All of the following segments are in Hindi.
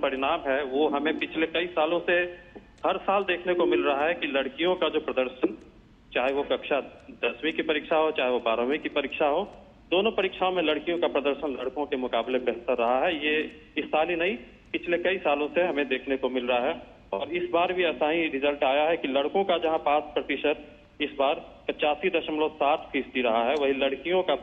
परिणाम है वो हमें पिछले कई सालों से हर साल देखने को मिल रहा है कि लड़कियों का जो प्रदर्शन, चाहे वो कक्षा 10वीं की परीक्षा हो, चाहे वो 12वीं की परीक्षा हो, दोनों परीक्षाओं में लड़कियों का प्रदर्शन लड़कों के मुकाबले बेहतर रहा है। ये इस साल ही नहीं, पिछले कई सालों से हमें देखने को मिल रहा है। और इस बार भी ऐसा ही रिजल्ट आया है कि लड़कों का जहां पास प्रतिशत इस बार 85.7% रहा है, वही लड़कियों का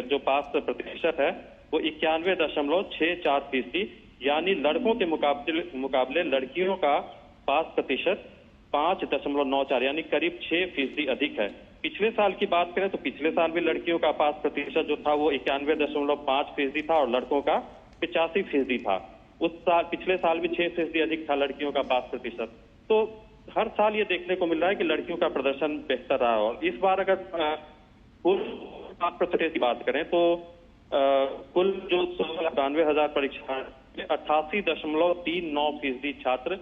जो पास प्रतिशत है वो 91.64%, यानी लड़कों के मुकाबले लड़कियों का पास प्रतिशत 5.94 यानी करीब 6% अधिक है। पिछले साल की बात करें तो पिछले साल भी लड़कियों का पास प्रतिशत जो था वो 91.5% था और लड़कों का 85% था। उस साल पिछले साल भी 6% अधिक था लड़कियों का पास प्रतिशत। तो हर साल ये देखने को मिल रहा है कि लड़कियों का प्रदर्शन बेहतर रहा। और इस बार अगर कुल पास प्रतिशत की बात करें तो कुल जो 92,000 परीक्षा 88.39% छात्र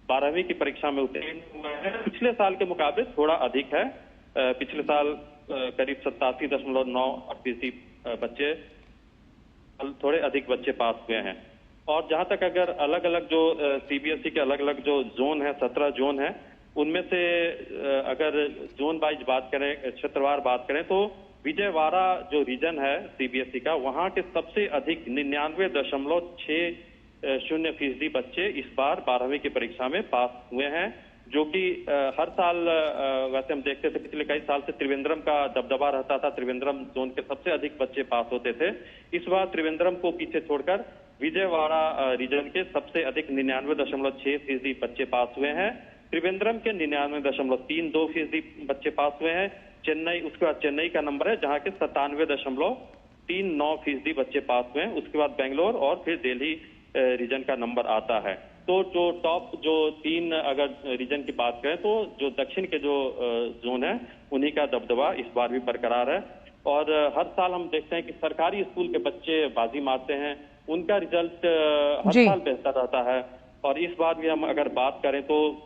12वीं की परीक्षा में उत्तीर्ण हुए हैं। पिछले साल के मुकाबले थोड़ा अधिक है। पिछले साल करीब 87.9% बच्चे, थोड़े अधिक बच्चे पास हुए हैं। और जहां तक अगर अलग अलग जो सीबीएसई के अलग अलग जो जोन है, 17 जोन है, उनमें से अगर जोन वाइज बात करें, क्षेत्रवार बात करें तो विजयवाड़ा जो रीजन है सीबीएसई का, वहां के सबसे अधिक 99.60% बच्चे इस बार 12वीं की परीक्षा में पास हुए हैं, जो कि हर साल वैसे हम देखते थे पिछले कई साल से त्रिवेंद्रम का दबदबा रहता था, त्रिवेंद्रम जोन के सबसे अधिक बच्चे पास होते थे। इस बार त्रिवेंद्रम को पीछे छोड़कर विजयवाड़ा रीजन के सबसे अधिक 99.6% बच्चे पास हुए हैं। त्रिवेंद्रम के 99.32% बच्चे पास हुए हैं। चेन्नई, उसके बाद चेन्नई का नंबर है जहां के 97.39% बच्चे पास हुए हैं। उसके बाद बेंगलोर और फिर दिल्ली रीजन का नंबर आता है। तो जो टॉप जो 3 अगर रीजन की बात करें तो जो दक्षिण के जो जोन है उन्हीं का दबदबा इस बार भी बरकरार है। और हर साल हम देखते हैं कि सरकारी स्कूल के बच्चे बाजी मारते हैं, उनका रिजल्ट हर साल बेहतर रहता है। और इस बार भी हम अगर बात करें तो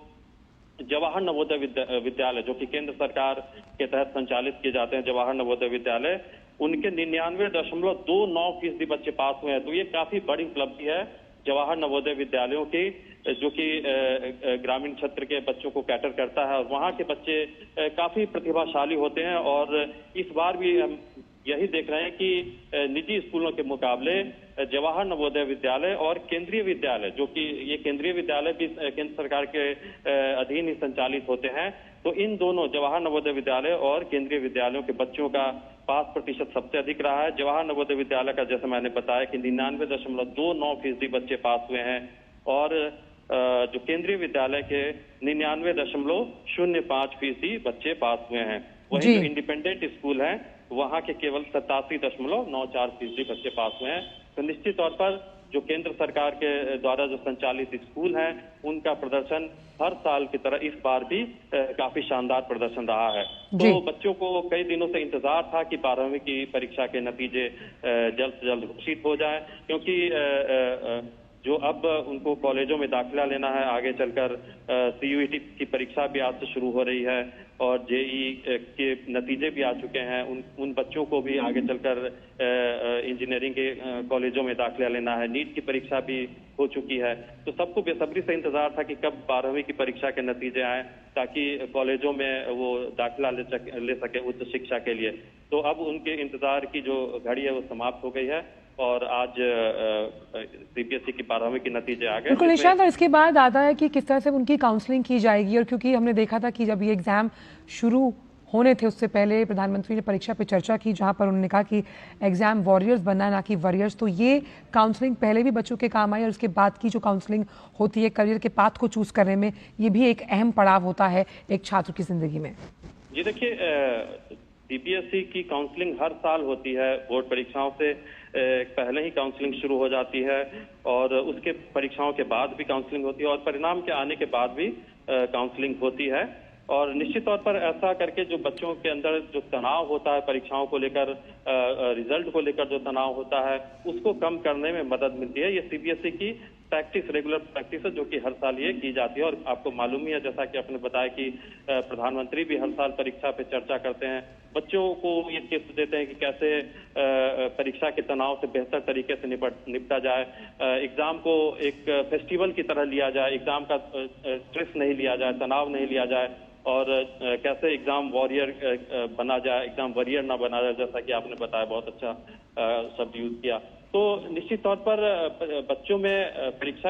जवाहर नवोदय विद्यालय जो कि केंद्र सरकार के तहत संचालित किए जाते हैं, जवाहर नवोदय विद्यालय, उनके 99.29% बच्चे पास हुए हैं। तो ये काफी बड़ी उपलब्धि है जवाहर नवोदय विद्यालयों की, जो कि ग्रामीण क्षेत्र के बच्चों को कैटर करता है और वहाँ के बच्चे काफी प्रतिभाशाली होते हैं। और इस बार भी हम यही देख रहे हैं कि निजी स्कूलों के मुकाबले जवाहर नवोदय विद्यालय और केंद्रीय विद्यालय, जो कि ये केंद्रीय विद्यालय भी केंद्र सरकार के अधीन ही संचालित होते हैं, तो इन दोनों जवाहर नवोदय विद्यालय और केंद्रीय विद्यालयों के बच्चों का पास प्रतिशत सबसे अधिक रहा है। जवाहर नवोदय विद्यालय का जैसे मैंने बताया कि 99.29% बच्चे पास हुए हैं और जो केंद्रीय विद्यालय के 99.05% बच्चे पास हुए हैं। वहीं जो इंडिपेंडेंट स्कूल हैं वहां के केवल 87.94% बच्चे पास हुए हैं। तो निश्चित तौर पर जो केंद्र सरकार के द्वारा जो संचालित स्कूल हैं उनका प्रदर्शन हर साल की तरह इस बार भी काफी शानदार प्रदर्शन रहा है। तो बच्चों को कई दिनों से इंतजार था कि 12वीं की परीक्षा के नतीजे जल्द से जल्द घोषित हो जाए, क्योंकि जो अब उनको कॉलेजों में दाखिला लेना है, आगे चलकर सीयूईटी की परीक्षा भी आज से शुरू हो रही है और जेईई के नतीजे भी आ चुके हैं। उन बच्चों को भी आगे चलकर इंजीनियरिंग के कॉलेजों में दाखिला लेना है, नीट की परीक्षा भी हो चुकी है। तो सबको बेसब्री से इंतजार था कि कब 12वीं की परीक्षा के नतीजे आए ताकि कॉलेजों में वो दाखिला ले सके उच्च शिक्षा के लिए। तो अब उनके इंतजार की जो घड़ी है वो समाप्त हो गई है और आज सीबीएसई की 12वीं के नतीजे आ गए। बिल्कुल निशांत, और इसके बाद आता है कि किस तरह से उनकी काउंसलिंग की जाएगी। और क्योंकि हमने देखा था कि जब ये एग्जाम शुरू होने थे उससे पहले प्रधानमंत्री ने परीक्षा पे चर्चा की, जहां पर उन्होंने कहा कि एग्जाम वॉरियर्स बनना है ना कि वॉरियर्स। तो ये काउंसलिंग पहले भी बच्चों के काम आई और उसके बाद की जो काउंसलिंग होती है करियर के पाथ को चूज करने में, ये भी एक अहम पड़ाव होता है एक छात्र की जिंदगी में। जी देखिए, सीबीएसई की काउंसलिंग हर साल होती है। बोर्ड परीक्षाओं से पहले ही काउंसलिंग शुरू हो जाती है और उसके परीक्षाओं के बाद भी काउंसलिंग होती है और परिणाम के आने के बाद भी काउंसलिंग होती है। और निश्चित तौर पर ऐसा करके जो बच्चों के अंदर जो तनाव होता है परीक्षाओं को लेकर, रिजल्ट को लेकर जो तनाव होता है, उसको कम करने में मदद मिलती है। ये सीबीएसई की प्रैक्टिस, रेगुलर प्रैक्टिस है जो कि हर साल ये की जाती है। और आपको मालूम ही है, जैसा कि आपने बताया कि प्रधानमंत्री भी हर साल परीक्षा पे चर्चा करते हैं, बच्चों को ये टिप्स देते हैं कि कैसे परीक्षा के तनाव से बेहतर तरीके से निपटा जाए, एग्जाम को एक फेस्टिवल की तरह लिया जाए, एग्जाम का स्ट्रेस नहीं लिया जाए, तनाव नहीं लिया जाए, और कैसे एग्जाम वॉरियर बना जाए, एग्जाम वॉरियर ना बना जाए, जैसा कि आपने बताया, बहुत अच्छा शब्द यूज किया। तो निश्चित तौर पर बच्चों में परीक्षा